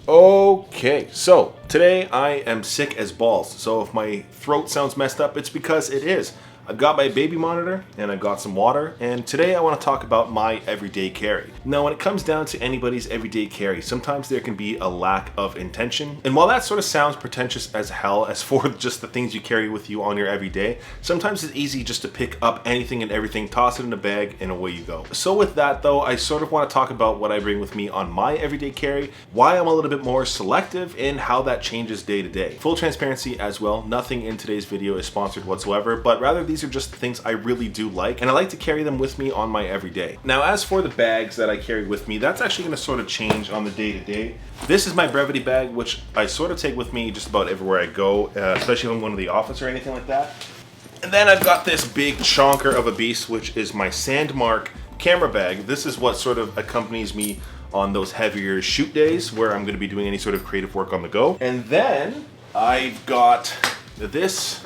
Okay, so today I am sick as balls. So if my throat sounds messed up, it's because it is. I've got my baby monitor and I've got some water, and today I want to talk about my everyday carry. Now when it comes down to anybody's everyday carry, sometimes there can be a lack of intention. And while that sort of sounds pretentious as hell as for just the things you carry with you on your everyday, sometimes it's easy just to pick up anything and everything, toss it in a bag, and away you go. So with that though, I sort of want to talk about what I bring with me on my everyday carry, why I'm a little bit more selective, and how that changes day to day. Full transparency as well, nothing in today's video is sponsored whatsoever, but rather these are just the things I really do like, and I like to carry them with me on my everyday. Now as for the bags that I carry with me, that's actually going to sort of change on the day to day. This is my Brevite bag, which I sort of take with me just about everywhere I go, especially when I'm going to the office or anything like that. And then I've got this big chonker of a beast, which is my Sandmarc camera bag. This is what sort of accompanies me on those heavier shoot days where I'm going to be doing any sort of creative work on the go. And then I've got this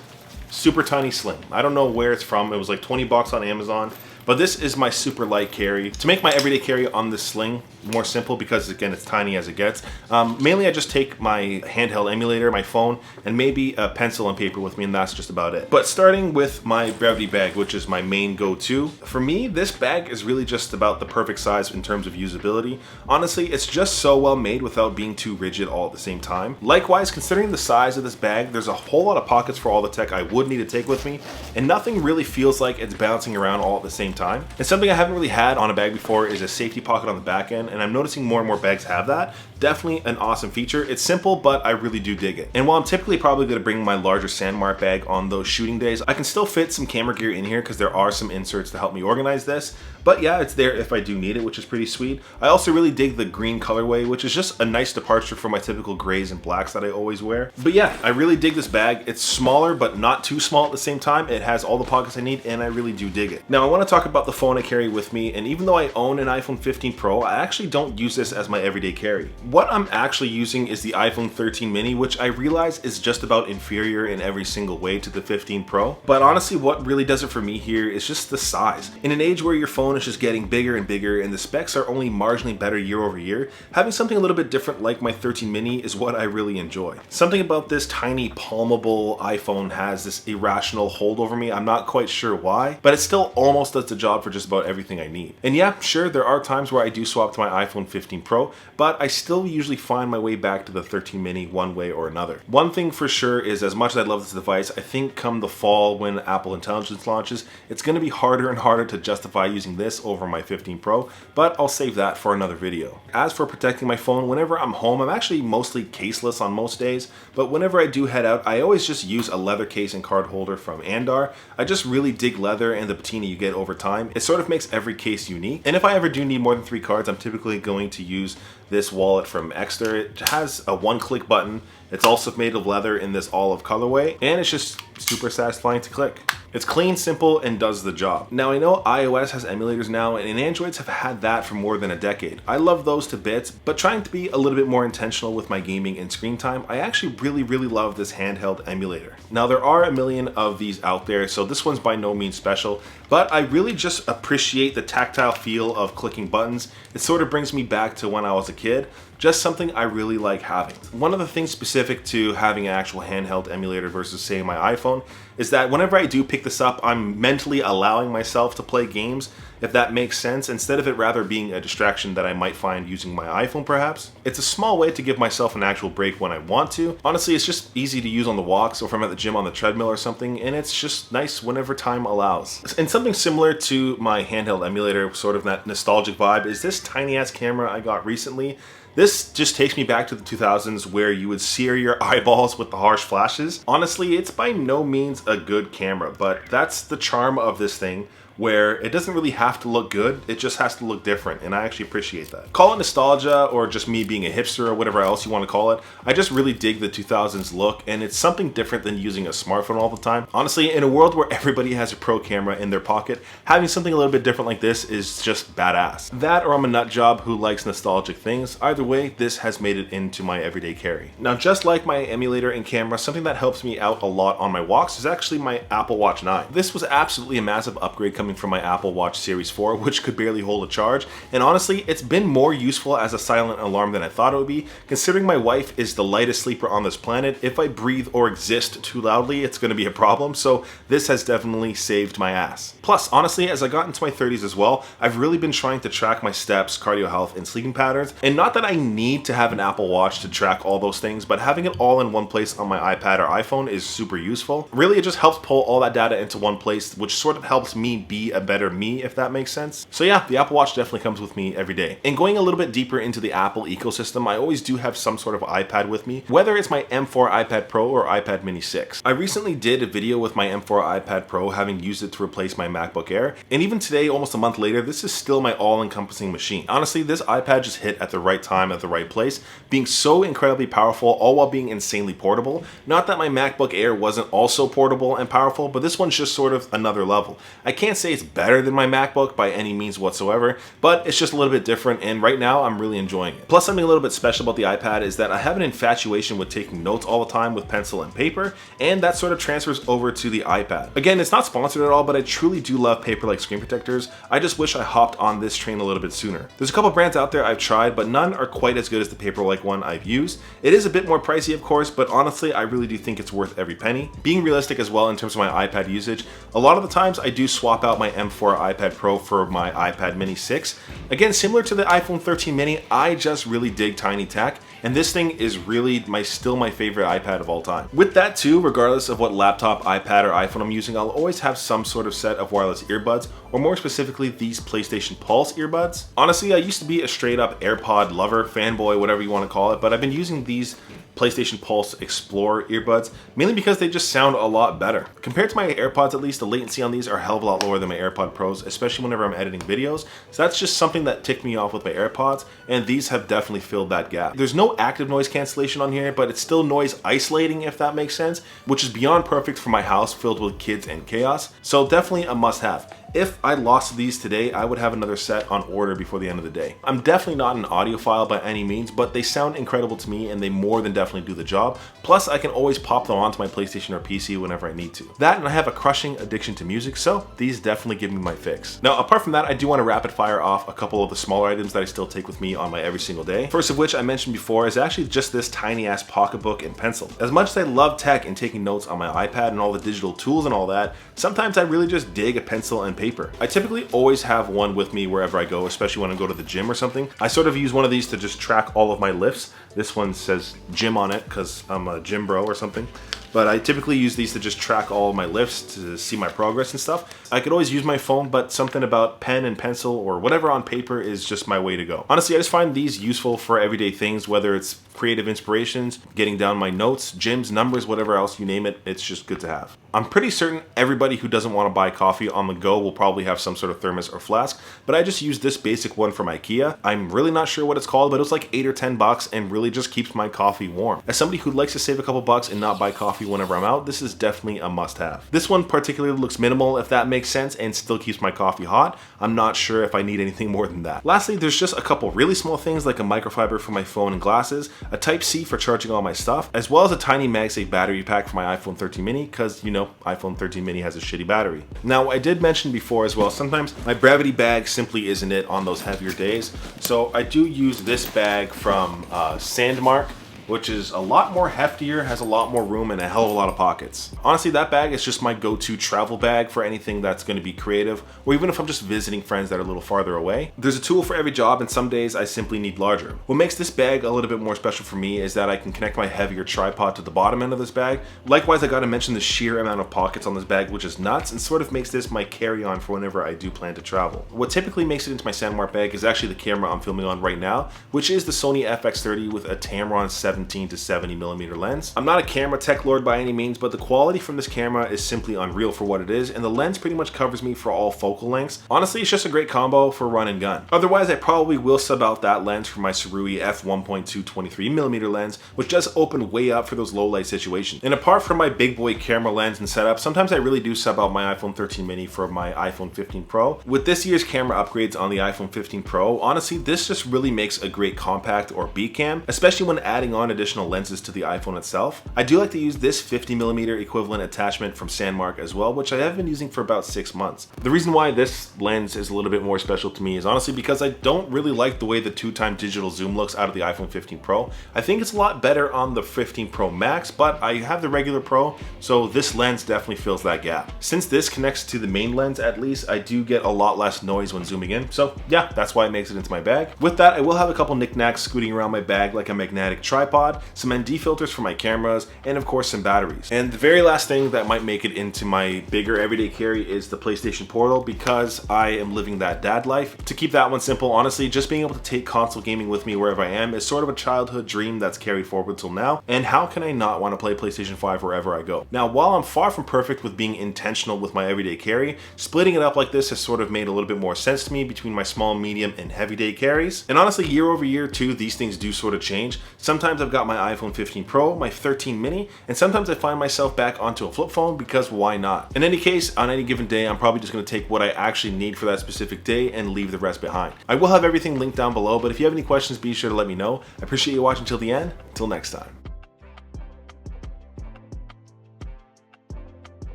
super tiny sling. I don't know where it's from. It was like 20 bucks on Amazon. But this is my super light carry. To make my everyday carry on this sling more simple, because again, it's tiny as it gets, mainly I just take my handheld emulator, my phone, and maybe a pencil and paper with me, and that's just about it. But starting with my Brevite bag, which is my main go-to, for me, this bag is really just about the perfect size in terms of usability. Honestly, it's just so well made without being too rigid all at the same time. Likewise, considering the size of this bag, there's a whole lot of pockets for all the tech I would need to take with me, and nothing really feels like it's bouncing around all at the same time. And something I haven't really had on a bag before is a safety pocket on the back end, and I'm noticing more and more bags have that. Definitely an awesome feature. It's simple, but I really do dig it. And while I'm typically probably going to bring my larger Sandmarc bag on those shooting days, I can still fit some camera gear in here because there are some inserts to help me organize this. But yeah, it's there if I do need it, which is pretty sweet. I also really dig the green colorway, which is just a nice departure from my typical grays and blacks that I always wear. But yeah, I really dig this bag. It's smaller, but not too small at the same time. It has all the pockets I need, and I really do dig it. Now I want to talk about the phone I carry with me, and even though I own an iPhone 15 Pro, I actually don't use this as my everyday carry. What I'm actually using is the iPhone 13 mini, which I realize is just about inferior in every single way to the 15 Pro. But honestly, what really does it for me here is just the size. In an age where your phone is just getting bigger and bigger and the specs are only marginally better year over year, having something a little bit different like my 13 mini is what I really enjoy. Something about this tiny palmable iPhone has this irrational hold over me. I'm not quite sure why, but it still almost does the job for just about everything I need. And yeah, sure, there are times where I do swap to my iPhone 15 Pro, but I still usually find my way back to the 13 mini one way or another. One thing for sure is, as much as I love this device, I think come the fall when Apple Intelligence launches, it's going to be harder and harder to justify using this over my 15 Pro, but I'll save that for another video. As for protecting my phone, whenever I'm home, I'm actually mostly caseless on most days, but whenever I do head out, I always just use a leather case and card holder from Andar. I just really dig leather and the patina you get over time. It sort of makes every case unique, and if I ever do need more than 3 cards, I'm typically going to use this wallet from Exter. It has a one-click button. It's also made of leather in this olive colorway, and it's just super satisfying to click. It's clean, simple, and does the job. Now I know iOS has emulators now, and Androids have had that for more than a decade. I love those to bits, but trying to be a little bit more intentional with my gaming and screen time, I actually really love this handheld emulator. Now there are a million of these out there, so this one's by no means special, but I really just appreciate the tactile feel of clicking buttons. It sort of brings me back to when I was a kid. Just something I really like having. One of the things specific to having an actual handheld emulator versus say my iPhone is that whenever I do pick this up, I'm mentally allowing myself to play games, if that makes sense, instead of it rather being a distraction that I might find using my iPhone perhaps. It's a small way to give myself an actual break when I want to. Honestly, it's just easy to use on the walks or if I'm at the gym on the treadmill or something, and it's just nice whenever time allows. And something similar to my handheld emulator, sort of that nostalgic vibe, is this tiny ass camera I got recently. This just takes me back to the 2000s where you would sear your eyeballs with the harsh flashes. Honestly, it's by no means a good camera, but that's the charm of this thing, where it doesn't really have to look good, it just has to look different, and I actually appreciate that. Call it nostalgia or just me being a hipster or whatever else you want to call it, I just really dig the 2000s look, and it's something different than using a smartphone all the time. Honestly, in a world where everybody has a pro camera in their pocket, having something a little bit different like this is just badass. That or I'm a nut job who likes nostalgic things. Either way, this has made it into my everyday carry. Now, just like my emulator and camera, something that helps me out a lot on my walks is actually my Apple Watch 9. This was absolutely a massive upgrade coming coming from my Apple Watch Series 4, which could barely hold a charge. And honestly, it's been more useful as a silent alarm than I thought it would be, considering my wife is the lightest sleeper on this planet. If I breathe or exist too loudly, it's going to be a problem, so this has definitely saved my ass. Plus, honestly, as I got into my 30s as well, I've really been trying to track my steps, cardio health, and sleeping patterns. And not that I need to have an Apple Watch to track all those things, but having it all in one place on my iPad or iPhone is super useful. Really, it just helps pull all that data into one place, which sort of helps me be a better me, if that makes sense. So yeah, the Apple Watch definitely comes with me every day. And going a little bit deeper into the Apple ecosystem, I always do have some sort of iPad with me, whether it's my M4 iPad Pro or iPad Mini 6. I recently did a video with my M4 iPad Pro, having used it to replace my MacBook Air, and even today, almost a month later, this is still my all-encompassing machine. Honestly, this iPad just hit at the right time, at the right place, being so incredibly powerful, all while being insanely portable. Not that my MacBook Air wasn't also portable and powerful, but this one's just sort of another level. I can't say it's better than my MacBook by any means whatsoever, but it's just a little bit different, and right now I'm really enjoying it. Plus, something a little bit special about the iPad is that I have an infatuation with taking notes all the time with pencil and paper, and that sort of transfers over to the iPad. Again, it's not sponsored at all, but I truly do love paper-like screen protectors. I just wish I hopped on this train a little bit sooner. There's a couple brands out there I've tried, but none are quite as good as the paper-like one I've used. It is a bit more pricey, of course, but honestly, I really do think it's worth every penny. Being realistic as well in terms of my iPad usage, a lot of the times I do swap out my M4 iPad Pro for my iPad Mini 6. Again, similar to the iPhone 13 mini, I just really dig tiny tech, and this thing is really still my favorite iPad of all time. With that too, regardless of what laptop, iPad, or iPhone I'm using, I'll always have some sort of set of wireless earbuds, or more specifically, these PlayStation Pulse earbuds. Honestly, I used to be a straight up AirPod lover, fanboy, whatever you want to call it, but I've been using these PlayStation Pulse Explorer earbuds, mainly because they just sound a lot better. Compared to my AirPods at least, the latency on these are a hell of a lot lower than my AirPod Pros, especially whenever I'm editing videos. So that's just something that ticked me off with my AirPods, and these have definitely filled that gap. There's no active noise cancellation on here, but it's still noise isolating, if that makes sense, which is beyond perfect for my house filled with kids and chaos. So definitely a must-have. If I lost these today, I would have another set on order before the end of the day. I'm definitely not an audiophile by any means, but they sound incredible to me and they more than definitely do the job. Plus, I can always pop them onto my PlayStation or PC whenever I need to. That, and I have a crushing addiction to music, so these definitely give me my fix. Now, apart from that, I do want to rapid fire off a couple of the smaller items that I still take with me on my every single day. First of which I mentioned before is actually just this tiny ass pocketbook and pencil. As much as I love tech and taking notes on my iPad and all the digital tools and all that, sometimes I really just dig a pencil and paper. I typically always have one with me wherever I go, especially when I go to the gym or something. I sort of use one of these to just track all of my lifts. This one says gym on it because I'm a gym bro or something. But I typically use these to just track all of my lifts to see my progress and stuff. I could always use my phone, but something about pen and pencil or whatever on paper is just my way to go. Honestly, I just find these useful for everyday things, whether it's creative inspirations, getting down my notes, gyms, numbers, whatever else, you name it, it's just good to have. I'm pretty certain everybody who doesn't want to buy coffee on the go will probably have some sort of thermos or flask, but I just use this basic one from IKEA. I'm really not sure what it's called, but it was like 8 or 10 bucks and really just keeps my coffee warm. As somebody who likes to save a couple bucks and not buy coffee whenever I'm out, this is definitely a must-have. This one particularly looks minimal, if that makes sense, and still keeps my coffee hot. I'm not sure if I need anything more than that. Lastly, there's just a couple really small things like a microfiber for my phone and glasses, a Type-C for charging all my stuff, as well as a tiny MagSafe battery pack for my iPhone 13 mini, because, you know, iPhone 13 mini has a shitty battery. Now, I did mention before as well, sometimes my Brevite bag simply isn't it on those heavier days, so I do use this bag from Sandmarc, which is a lot more heftier, has a lot more room, and a hell of a lot of pockets. Honestly, that bag is just my go-to travel bag for anything that's going to be creative, or even if I'm just visiting friends that are a little farther away. There's a tool for every job, and some days I simply need larger. What makes this bag a little bit more special for me is that I can connect my heavier tripod to the bottom end of this bag. Likewise, I gotta mention the sheer amount of pockets on this bag, which is nuts, and sort of makes this my carry-on for whenever I do plan to travel. What typically makes it into my Sandmarc bag is actually the camera I'm filming on right now, which is the Sony FX30 with a Tamron 17 to 70mm lens. I'm not a camera tech lord by any means, but the quality from this camera is simply unreal for what it is, and the lens pretty much covers me for all focal lengths. Honestly, it's just a great combo for run and gun. Otherwise, I probably will sub out that lens for my Sirui f1.2 23mm lens, which does open way up for those low light situations. And apart from my big boy camera lens and setup, sometimes I really do sub out my iPhone 13 mini for my iPhone 15 Pro. With this year's camera upgrades on the iPhone 15 Pro, honestly, this just really makes a great compact or B cam, especially when adding on on additional lenses to the iPhone itself, I do like to use this 50mm equivalent attachment from Sandmarc as well, which I have been using for about 6 months. The reason why this lens is a little bit more special to me is honestly because I don't really like the way the 2x digital zoom looks out of the iPhone 15 Pro. I think it's a lot better on the 15 Pro Max, but I have the regular Pro, so this lens definitely fills that gap. Since this connects to the main lens at least, I do get a lot less noise when zooming in, so yeah, that's why it makes it into my bag. With that, I will have a couple knickknacks scooting around my bag like a magnetic tripod, some ND filters for my cameras, and of course some batteries. And the very last thing that might make it into my bigger everyday carry is the PlayStation Portal, because I am living that dad life. To keep that one simple, honestly, just being able to take console gaming with me wherever I am is sort of a childhood dream that's carried forward till now, and how can I not want to play PlayStation 5 wherever I go? Now, while I'm far from perfect with being intentional with my everyday carry, splitting it up like this has sort of made a little bit more sense to me between my small, medium, and heavy day carries. And honestly, year over year too, these things do sort of change. Sometimes I've got my iPhone 15 Pro, my 13 mini, and sometimes I find myself back onto a flip phone because why not? In any case, on any given day, I'm probably just going to take what I actually need for that specific day and leave the rest behind. I will have everything linked down below, but if you have any questions, be sure to let me know. I appreciate you watching till the end. Till next time.